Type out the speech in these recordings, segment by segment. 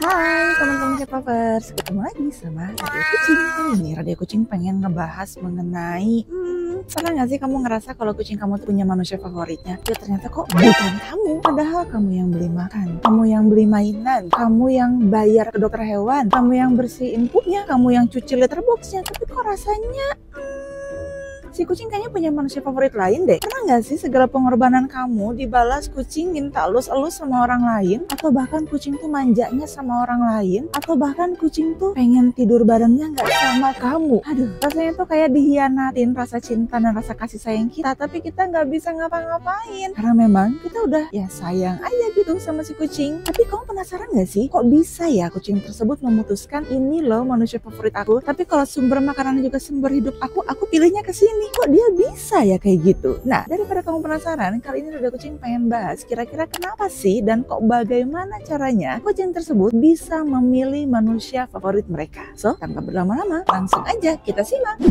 Hai teman-teman K-popers, ketemu lagi sama Radio Kucing. Kali ini Radio Kucing pengen ngebahas mengenai pernah gak sih kamu ngerasa kalau kucing kamu tuh punya manusia favoritnya? Ya ternyata kok bukan kamu. Padahal kamu yang beli makan, kamu yang beli mainan, kamu yang bayar ke dokter hewan, kamu yang bersihin pupnya, kamu yang cuci litter boxnya. Tapi kok rasanya si kucing kayaknya punya manusia favorit lain deh. Pernah gak sih segala pengorbanan kamu dibalas kucing minta elus-elus sama orang lain? Atau bahkan kucing tuh manjanya sama orang lain? Atau bahkan kucing tuh pengen tidur barengnya gak sama kamu? Aduh, rasanya tuh kayak dihianatin rasa cinta dan rasa kasih sayang kita. Tapi kita gak bisa ngapa-ngapain. Karena memang kita udah ya sayang aja gitu sama si kucing. Tapi kamu penasaran gak sih? Kok bisa ya kucing tersebut memutuskan ini loh manusia favorit aku. Tapi kalau sumber makanan juga sumber hidup aku pilihnya ke sini. Kok dia bisa ya kayak gitu? Nah, daripada kamu penasaran, kali ini Radio Kucing pengen bahas kira-kira kenapa sih dan kok bagaimana caranya kucing tersebut bisa memilih manusia favorit mereka. So, tanpa berlama-lama, langsung aja kita simak.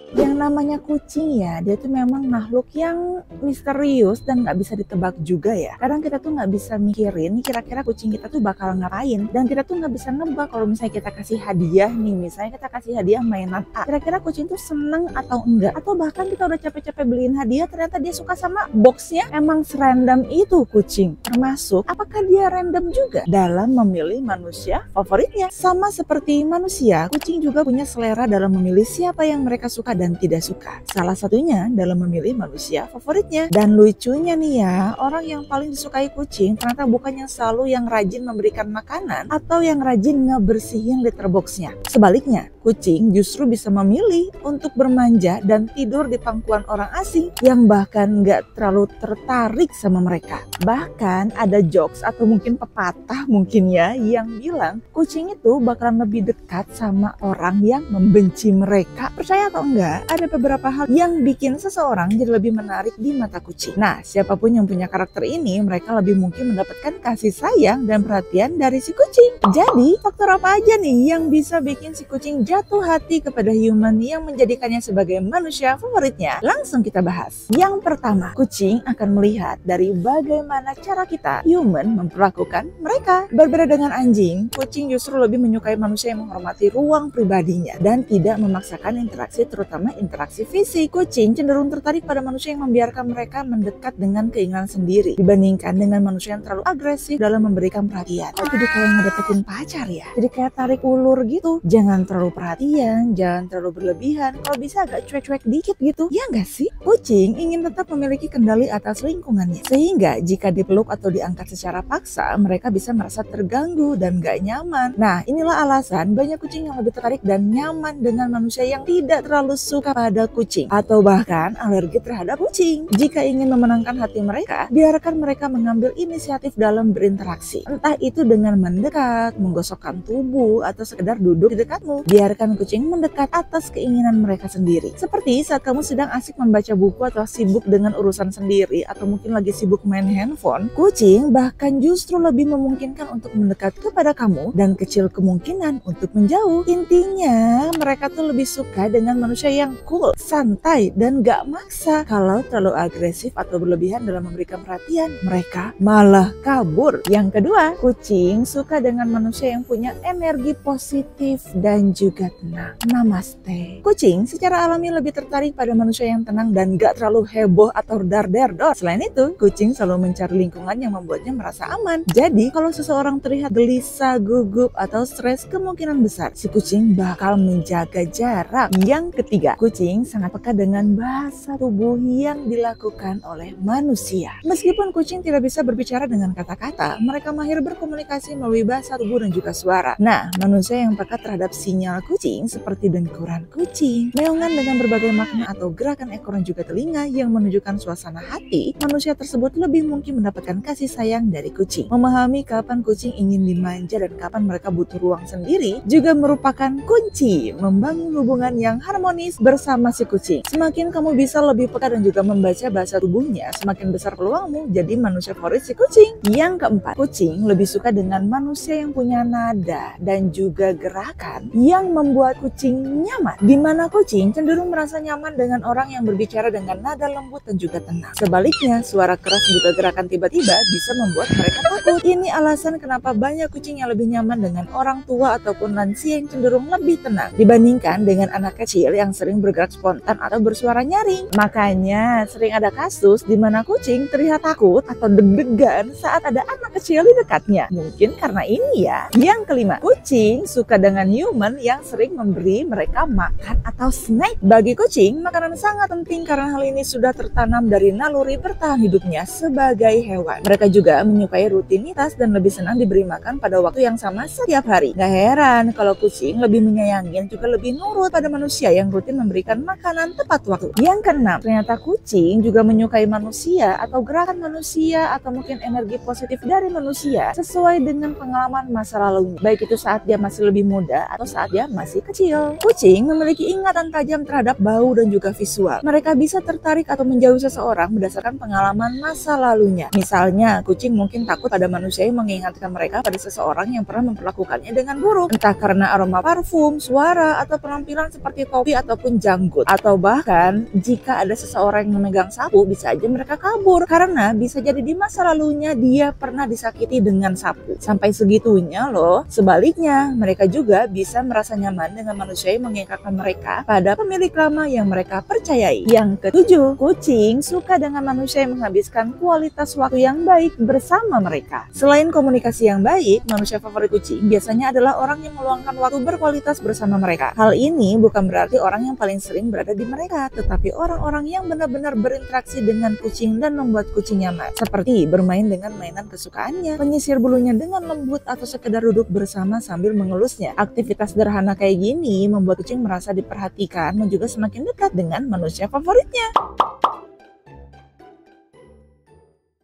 Yang namanya kucing ya, dia tuh memang makhluk yang misterius dan nggak bisa ditebak juga ya. Kadang kita tuh nggak bisa mikirin kira-kira kucing kita tuh bakal ngapain, dan kita tuh nggak bisa nebak kalau misalnya kita kasih hadiah nih, misalnya kita kasih hadiah mainan A, kira-kira kucing tuh seneng atau enggak, atau bahkan kita udah capek-capek beliin hadiah ternyata dia suka sama boxnya. Emang serandom itu kucing, termasuk apakah dia random juga dalam memilih manusia favoritnya. Sama seperti manusia, kucing juga punya selera dalam memilih siapa yang mereka suka dan tidak suka. Salah satunya dalam memilih manusia favoritnya. Dan lucunya nih ya, orang yang paling disukai kucing ternyata bukan yang selalu yang rajin memberikan makanan atau yang rajin ngebersihin litter boxnya. Sebaliknya, kucing justru bisa memilih untuk bermanja dan tidur di pangkuan orang asing yang bahkan nggak terlalu tertarik sama mereka. Bahkan ada jokes atau mungkin pepatah mungkin ya yang bilang kucing itu bakalan lebih dekat sama orang yang membenci mereka. Percaya atau enggak? Ada beberapa hal yang bikin seseorang jadi lebih menarik di mata kucing. Nah, siapapun yang punya karakter ini, mereka lebih mungkin mendapatkan kasih sayang dan perhatian dari si kucing. Jadi, faktor apa aja nih yang bisa bikin si kucing jatuh hati kepada human yang menjadikannya sebagai manusia favoritnya? Langsung kita bahas. Yang pertama, kucing akan melihat dari bagaimana cara kita, human, memperlakukan mereka. Berbeda dengan anjing, kucing justru lebih menyukai manusia yang menghormati ruang pribadinya dan tidak memaksakan interaksi, terutama interaksi fisik. Kucing cenderung tertarik pada manusia yang membiarkan mereka mendekat dengan keinginan sendiri dibandingkan dengan manusia yang terlalu agresif dalam memberikan perhatian. Jadi kayak ngedeketin pacar ya. Jadi kayak tarik ulur gitu. Jangan terlalu perhatian, jangan terlalu berlebihan. Kalau bisa agak cuek-cuek dikit gitu. Ya nggak sih? Kucing ingin tetap memiliki kendali atas lingkungannya. Sehingga jika dipeluk atau diangkat secara paksa, mereka bisa merasa terganggu dan gak nyaman. Nah, inilah alasan banyak kucing yang lebih tertarik dan nyaman dengan manusia yang tidak terlalu suka pada kucing atau bahkan alergi terhadap kucing. Jika ingin memenangkan hati mereka, biarkan mereka mengambil inisiatif dalam berinteraksi. Entah itu dengan mendekat, menggosokkan tubuh, atau sekedar duduk di dekatmu. Biarkan kucing mendekat atas keinginan mereka sendiri. Seperti saat kamu sedang asik membaca buku atau sibuk dengan urusan sendiri atau mungkin lagi sibuk main handphone, kucing bahkan justru lebih memungkinkan untuk mendekat kepada kamu dan kecil kemungkinan untuk menjauh. Intinya, mereka tuh lebih suka dengan manusia yang cool, santai, dan gak maksa. Kalau terlalu agresif atau berlebihan dalam memberikan perhatian, mereka malah kabur. Yang kedua, kucing suka dengan manusia yang punya energi positif dan juga tenang. Namaste. Kucing secara alami lebih tertarik pada manusia yang tenang dan gak terlalu heboh atau dar-der-dor. Selain itu, kucing selalu mencari lingkungan yang membuatnya merasa aman. Jadi, kalau seseorang terlihat gelisah, gugup, atau stres, kemungkinan besar si kucing bakal menjaga jarak. Yang ketiga, kucing sangat peka dengan bahasa tubuh yang dilakukan oleh manusia. Meskipun kucing tidak bisa berbicara dengan kata-kata, mereka mahir berkomunikasi melalui bahasa tubuh dan juga suara. Nah, manusia yang peka terhadap sinyal kucing seperti dengkuran kucing, meongan dengan berbagai makna atau gerakan ekor dan juga telinga yang menunjukkan suasana hati, manusia tersebut lebih mungkin mendapatkan kasih sayang dari kucing. Memahami kapan kucing ingin dimanja dan kapan mereka butuh ruang sendiri juga merupakan kunci membangun hubungan yang harmonis bersama bersama si kucing. Semakin kamu bisa lebih peka dan juga membaca bahasa tubuhnya, semakin besar peluangmu jadi manusia favorit si kucing. Yang keempat, kucing lebih suka dengan manusia yang punya nada dan juga gerakan yang membuat kucing nyaman. Dimana kucing cenderung merasa nyaman dengan orang yang berbicara dengan nada lembut dan juga tenang. Sebaliknya, suara keras dan juga gerakan tiba-tiba bisa membuat mereka takut. Ini alasan kenapa banyak kucing yang lebih nyaman dengan orang tua ataupun lansia yang cenderung lebih tenang dibandingkan dengan anak kecil yang sering bergerak spontan atau bersuara nyaring. Makanya sering ada kasus di mana kucing terlihat takut atau deg-degan saat ada anak kecil di dekatnya. Mungkin karena ini ya. Yang kelima, kucing suka dengan human yang sering memberi mereka makan atau snack. Bagi kucing, makanan sangat penting karena hal ini sudah tertanam dari naluri bertahan hidupnya sebagai hewan. Mereka juga menyukai rutinitas dan lebih senang diberi makan pada waktu yang sama setiap hari. Gak heran kalau kucing lebih menyayangi dan juga lebih nurut pada manusia yang rutin memberikan makanan tepat waktu. Yang keenam, ternyata kucing juga menyukai manusia atau gerakan manusia atau mungkin energi positif dari manusia sesuai dengan pengalaman masa lalunya, baik itu saat dia masih lebih muda atau saat dia masih kecil. Kucing memiliki ingatan tajam terhadap bau dan juga visual. Mereka bisa tertarik atau menjauhi seseorang berdasarkan pengalaman masa lalunya. Misalnya, kucing mungkin takut pada manusia yang mengingatkan mereka pada seseorang yang pernah memperlakukannya dengan buruk, entah karena aroma parfum, suara, atau penampilan seperti topi ataupun janggut. Atau bahkan jika ada seseorang yang memegang sapu, bisa aja mereka kabur karena bisa jadi di masa lalunya dia pernah disakiti dengan sapu. Sampai segitunya loh. Sebaliknya, mereka juga bisa merasa nyaman dengan manusia yang mengingatkan mereka pada pemilik lama yang mereka percayai. Yang ketujuh, kucing suka dengan manusia yang menghabiskan kualitas waktu yang baik bersama mereka. Selain komunikasi yang baik, manusia favorit kucing biasanya adalah orang yang meluangkan waktu berkualitas bersama mereka. Hal ini bukan berarti orang yang paling sering berada di mereka, tetapi orang-orang yang benar-benar berinteraksi dengan kucing dan membuat kucing nyaman. Seperti bermain dengan mainan kesukaannya, menyisir bulunya dengan lembut, atau sekedar duduk bersama sambil mengelusnya. Aktivitas sederhana kayak gini membuat kucing merasa diperhatikan dan juga semakin dekat dengan manusia favoritnya.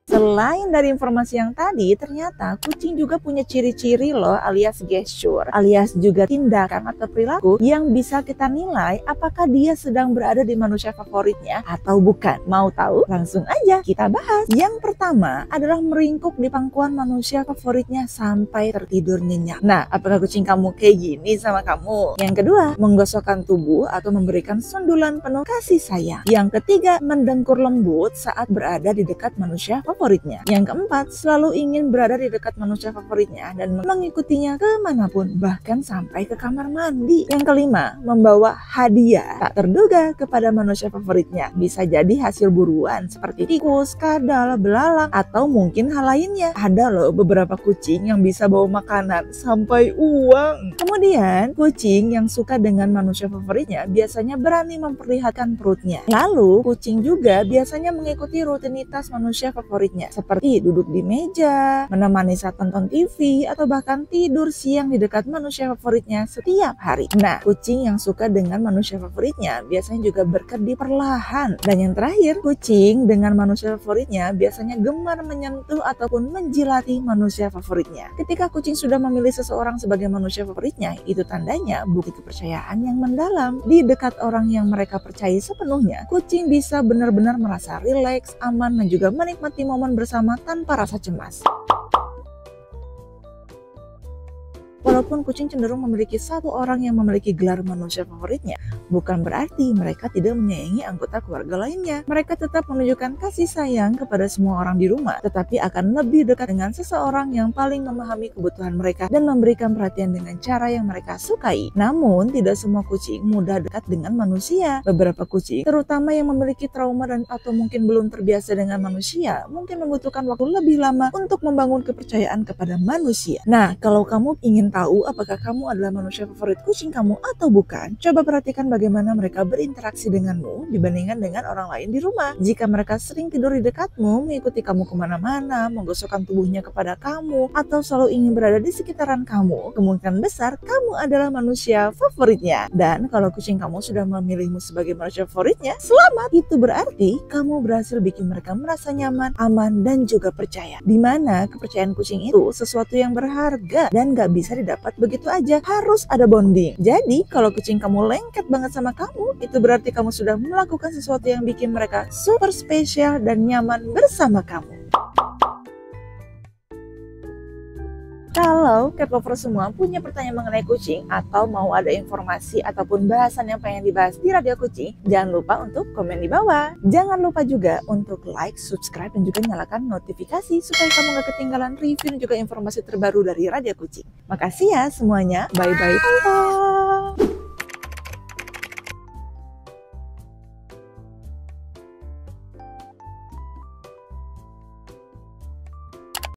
Selain dari informasi yang tadi, ternyata kucing juga punya ciri-ciri loh, alias gesture, alias juga tindakan atau perilaku yang bisa kita nilai apakah dia sedang berada di manusia favoritnya atau bukan. Mau tahu? Langsung aja kita bahas. Yang pertama adalah meringkuk di pangkuan manusia favoritnya sampai tertidur nyenyak. Nah, apakah kucing kamu kayak gini sama kamu? Yang kedua, menggosokkan tubuh atau memberikan sundulan penuh kasih sayang. Yang ketiga, mendengkur lembut saat berada di dekat manusia favoritnya. Yang keempat, selalu ingin berada di dekat manusia favoritnya dan mengikutinya kemanapun, bahkan sampai ke kamar mandi. Yang kelima, membawa hadiah tak terduga kepada manusia favoritnya. Bisa jadi hasil buruan seperti tikus, kadal, belalang, atau mungkin hal lainnya. Ada loh beberapa kucing yang bisa bawa makanan sampai uang. Kemudian, kucing yang suka dengan manusia favoritnya biasanya berani memperlihatkan perutnya. Lalu, kucing juga biasanya mengikuti rutinitas manusia favoritnya, seperti duduk di meja, menemani saat nonton TV, atau bahkan tidur siang di dekat manusia favoritnya setiap hari. Nah, kucing yang suka dengan manusia favoritnya biasanya juga berkedip perlahan. Dan yang terakhir, kucing dengan manusia favoritnya biasanya gemar menyentuh ataupun menjilati manusia favoritnya. Ketika kucing sudah memilih seseorang sebagai manusia favoritnya, itu tandanya bukti kepercayaan yang mendalam. Di dekat orang yang mereka percayai sepenuhnya, kucing bisa benar-benar merasa rileks, aman, dan juga menikmati momen bersama tanpa rasa cemas. Walaupun kucing cenderung memiliki satu orang yang memiliki gelar manusia favoritnya, bukan berarti mereka tidak menyayangi anggota keluarga lainnya. Mereka tetap menunjukkan kasih sayang kepada semua orang di rumah, tetapi akan lebih dekat dengan seseorang yang paling memahami kebutuhan mereka dan memberikan perhatian dengan cara yang mereka sukai. Namun, tidak semua kucing mudah dekat dengan manusia. Beberapa kucing, terutama yang memiliki trauma dan atau mungkin belum terbiasa dengan manusia, mungkin membutuhkan waktu lebih lama untuk membangun kepercayaan kepada manusia. Nah, kalau kamu ingin tahu apakah kamu adalah manusia favorit kucing kamu atau bukan, coba perhatikan bagaimana mereka berinteraksi denganmu dibandingkan dengan orang lain di rumah. Jika mereka sering tidur di dekatmu, mengikuti kamu kemana-mana, menggosokkan tubuhnya kepada kamu, atau selalu ingin berada di sekitaran kamu, kemungkinan besar kamu adalah manusia favoritnya. Dan kalau kucing kamu sudah memilihmu sebagai manusia favoritnya, selamat! Itu berarti kamu berhasil bikin mereka merasa nyaman, aman, dan juga percaya. Dimana kepercayaan kucing itu sesuatu yang berharga dan gak bisa didapat begitu aja. Harus ada bonding. Jadi kalau kucing kamu lengket banget sama kamu, itu berarti kamu sudah melakukan sesuatu yang bikin mereka super spesial dan nyaman bersama kamu. Kalau cat lover semua punya pertanyaan mengenai kucing atau mau ada informasi ataupun bahasan yang pengen dibahas di Radio Kucing, jangan lupa untuk komen di bawah. Jangan lupa juga untuk like, subscribe, dan juga nyalakan notifikasi supaya kamu gak ketinggalan review dan juga informasi terbaru dari Radio Kucing. Makasih ya semuanya. Bye-bye.